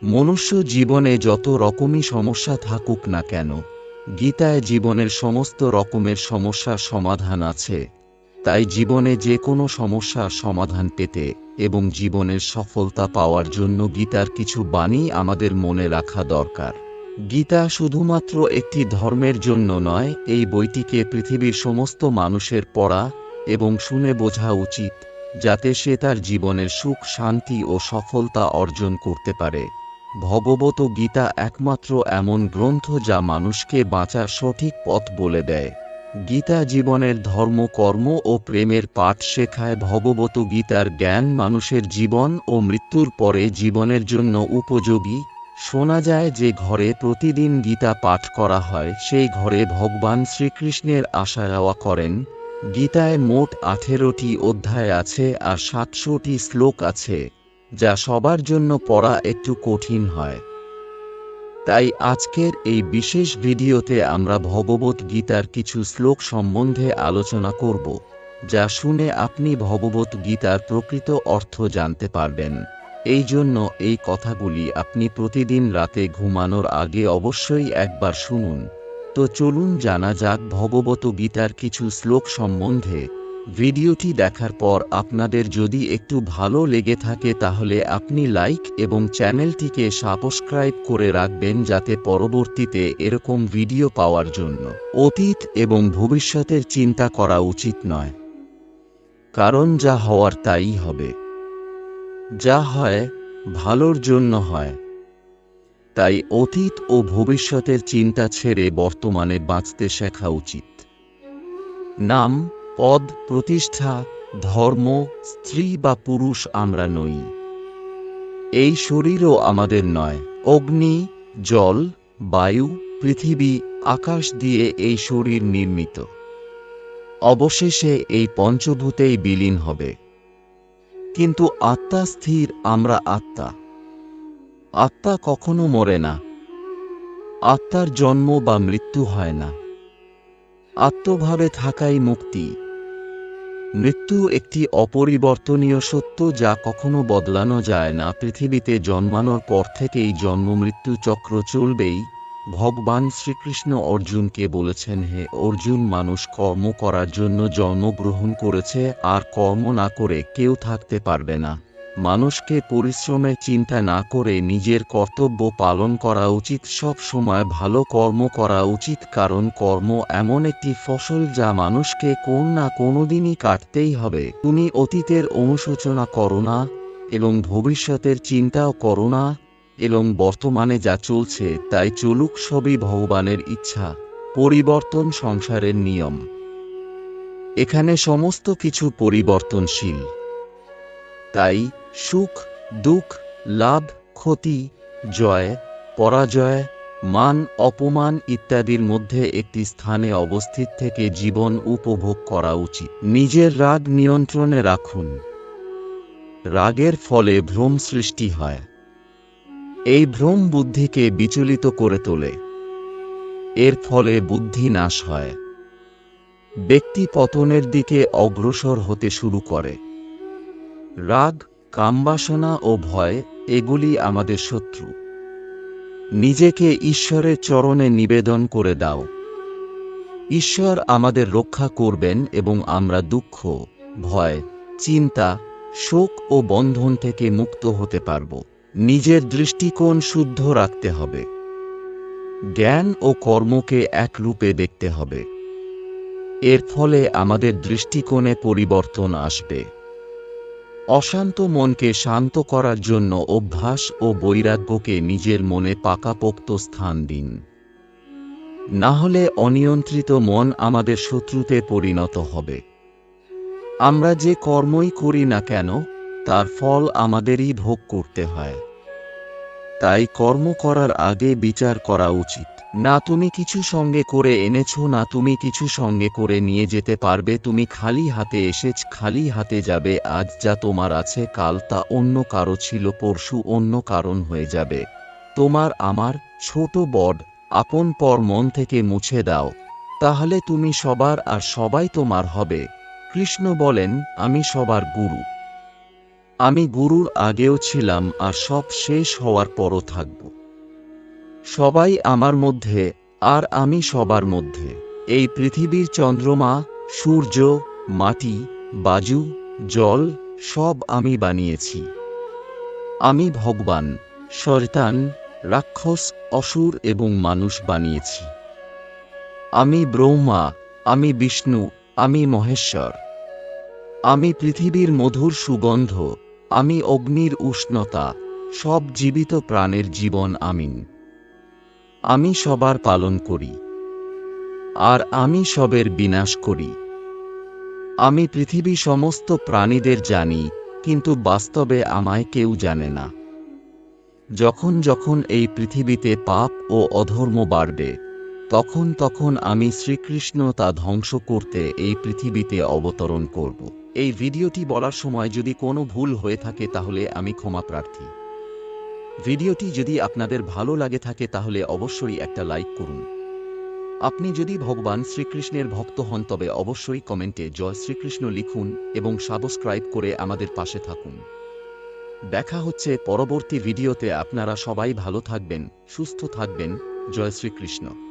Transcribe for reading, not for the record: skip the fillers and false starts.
মনুষ্য জীবনে যত রকমই সমস্যা থাকুক না কেন, গীতায় জীবনের সমস্ত রকমের সমস্যার সমাধান আছে। তাই জীবনে যে কোনো সমস্যার সমাধান পেতে এবং জীবনের সফলতা পাওয়ার জন্য গীতার কিছু বাণী আমাদের মনে রাখা দরকার। গীতা শুধুমাত্র একটি ধর্মের জন্য নয়, এই বইটিকে পৃথিবীর সমস্ত মানুষের পড়া এবং শুনে বোঝা উচিত, যাতে সে তার জীবনের সুখ, শান্তি ও সফলতা অর্জন করতে পারে। ভগবত গীতা একমাত্র এমন গ্রন্থ যা মানুষকে বাঁচার সঠিক পথ বলে দেয়। গীতা জীবনের ধর্ম, কর্ম ও প্রেমের পাঠ শেখায়। ভগবত গীতার জ্ঞান মানুষের জীবন ও মৃত্যুর পরে জীবনের জন্য উপযোগী। শোনা যায় যে ঘরে প্রতিদিন গীতা পাঠ করা হয়, সেই ঘরে ভগবান শ্রীকৃষ্ণের আসা যাওয়া করেন। গীতায় মোট 18টি অধ্যায় আছে আর 700টি শ্লোক আছে, যা সবার জন্য পড়া একটু কঠিন হয়। তাই আজকের এই বিশেষ ভিডিওতে আমরা ভগবত গীতার কিছু শ্লোক সম্বন্ধে আলোচনা করব, যা শুনে আপনি ভগবত গীতার প্রকৃত অর্থ জানতে পারবেন। এই জন্য এই কথাগুলি আপনি প্রতিদিন রাতে ঘুমানোর আগে অবশ্যই একবার শুনুন। তো চলুন জানা যাক ভগবত গীতার কিছু শ্লোক সম্বন্ধে। ভিডিওটি দেখার পর আপনাদের যদি একটু ভালো লেগে থাকে তাহলে আপনি লাইক এবং চ্যানেলটিকে সাবস্ক্রাইব করে রাখবেন, যাতে পরবর্তীতে এরকম ভিডিও পাওয়ার জন্য। অতীত এবং ভবিষ্যতের চিন্তা করা উচিত নয়, কারণ যা হওয়ার তাই হবে। যা হয় ভালোর জন্য হয়। তাই অতীত ও ভবিষ্যতের চিন্তা ছেড়ে বর্তমানে বাঁচতে শেখা উচিত। নাম, পদ, প্রতিষ্ঠা, ধর্ম, স্ত্রী বা পুরুষ আমরা নই। এই শরীরও আমাদের নয়। অগ্নি, জল, বায়ু, পৃথিবী, আকাশ দিয়ে এই শরীর নির্মিত। অবশেষে এই পঞ্চভূতেই বিলীন হবে। কিন্তু আত্মা স্থির। আমরা আত্মা। আত্মা কখনো মরে না। আত্মার জন্ম বা মৃত্যু হয় না। আত্মভাবে থাকাই মুক্তি। মৃত্যু একটি অপরিবর্তনীয় সত্য, যা কখনো বদলানো যায় না। পৃথিবীতে জন্মানোর পর থেকেই জন্ম মৃত্যু চক্র চলবেই। ভগবান শ্রীকৃষ্ণ অর্জুনকে বলেছেন, হে অর্জুন, মানুষ কর্ম করার জন্য জন্মগ্রহণ করেছে, আর কর্ম না করে কেউ থাকতে পারবে না। মানুষকে পরিশ্রমের চিন্তা না করে নিজের কর্তব্য পালন করা উচিত। সব সময় ভালো কর্ম করা উচিত, কারণ কর্ম এমন একটি ফসল যা মানুষকে কোন না কোনোদিনই কাটতেই হবে। তুমি অতীতের অনুশোচনা করো না এবং ভবিষ্যতের চিন্তাও করো না, এবং বর্তমানে যা চলছে তাই চলুক। সবই ভগবানের ইচ্ছা। পরিবর্তন সংসারের নিয়ম। এখানে সমস্ত কিছু পরিবর্তনশীল। তাই সুখ, দুঃখ, লাভ, ক্ষতি, জয়, পরাজয়, মান, অপমান ইত্যাদির মধ্যে একটি স্থানে অবস্থিত থেকে জীবন উপভোগ করা উচিত। নিজের রাগ নিয়ন্ত্রণে রাখুন। রাগের ফলে ভ্রম সৃষ্টি হয়। এই ভ্রম বুদ্ধিকে বিচলিত করে তোলে। এর ফলে বুদ্ধি নাশ হয়। ব্যক্তি পতনের দিকে অগ্রসর হতে শুরু করে। রাগ, কামবাসনা ও ভয়, এগুলি আমাদের শত্রু। নিজেকে ঈশ্বরের চরণে নিবেদন করে দাও। ঈশ্বর আমাদের রক্ষা করবেন এবং আমরা দুঃখ, ভয়, চিন্তা, শোক ও বন্ধন থেকে মুক্ত হতে পারব। নিজের দৃষ্টিকোণ শুদ্ধ রাখতে হবে। জ্ঞান ও কর্মকে এক রূপে দেখতে হবে। এর ফলে আমাদের দৃষ্টিকোণে পরিবর্তন আসবে। অশান্ত মনকে শান্ত করার জন্য অভ্যাস ও বৈরাগ্যকে নিজের মনে পাকাপোক্ত স্থান দিন। না হলে অনিয়ন্ত্রিত মন আমাদের শত্রুতে পরিণত হবে। আমরা যে কর্মই করি না কেন, তার ফল আমাদেরই ভোগ করতে হয়। তাই কর্ম করার আগে বিচার করা উচিত। না তুমি কিছু সঙ্গে করে এনেছো, না তুমি কিছু সঙ্গে করে নিয়ে যেতে পারবে। তুমি খালি হাতে এসেছ, খালি হাতে যাবে। আজ যা তোমার আছে, কাল তা অন্য কারো ছিল, পরশু অন্য কারণ হয়ে যাবে। তোমার, আমার, ছোট বড়, আপন পর মন থেকে মুছে দাও, তাহলে তুমি সবার আর সবাই তোমার হবে। কৃষ্ণ বলেন, আমি সবার গুরু। আমি গুরুর আগেও ছিলাম আর সব শেষ হওয়ার পরও থাকব। সবাই আমার মধ্যে আর আমি সবার মধ্যে। এই পৃথিবীর চন্দ্রমা, সূর্য, মাটি, বায়ু, জল সব আমি বানিয়েছি। আমি ভগবান, শয়তান, রাক্ষস, অসুর এবং মানুষ বানিয়েছি। আমি ব্রহ্মা, আমি বিষ্ণু, আমি মহেশ্বর। আমি পৃথিবীর মধুর সুগন্ধ, আমি অগ্নির উষ্ণতা, সব জীবিত প্রাণের জীবন আমিন। আমি সবার পালন করি আর আমি সবের বিনাশ করি। আমি পৃথিবী সমস্ত প্রাণীদের জানি, কিন্তু বাস্তবে আমায় কেউ জানে না। যখন যখন এই পৃথিবীতে পাপ ও অধর্ম বাড়বে, তখন তখন আমি শ্রীকৃষ্ণ তা ধ্বংস করতে এই পৃথিবীতে অবতরণ করব। এই ভিডিওটি বলার সময় যদি কোনো ভুল হয়ে থাকে তাহলে আমি ক্ষমা প্রার্থী। ভিডিওটি যদি আপনাদের ভালো লাগে থাকে তাহলে অবশ্যই একটা লাইক করুন। আপনি যদি ভগবান শ্রীকৃষ্ণের ভক্ত হন তবে অবশ্যই কমেন্টে জয় শ্রীকৃষ্ণ লিখুন এবং সাবস্ক্রাইব করে আমাদের পাশে থাকুন। দেখা হচ্ছে পরবর্তী ভিডিওতে। আপনারা সবাই ভালো থাকবেন, সুস্থ থাকবেন। জয় শ্রীকৃষ্ণ।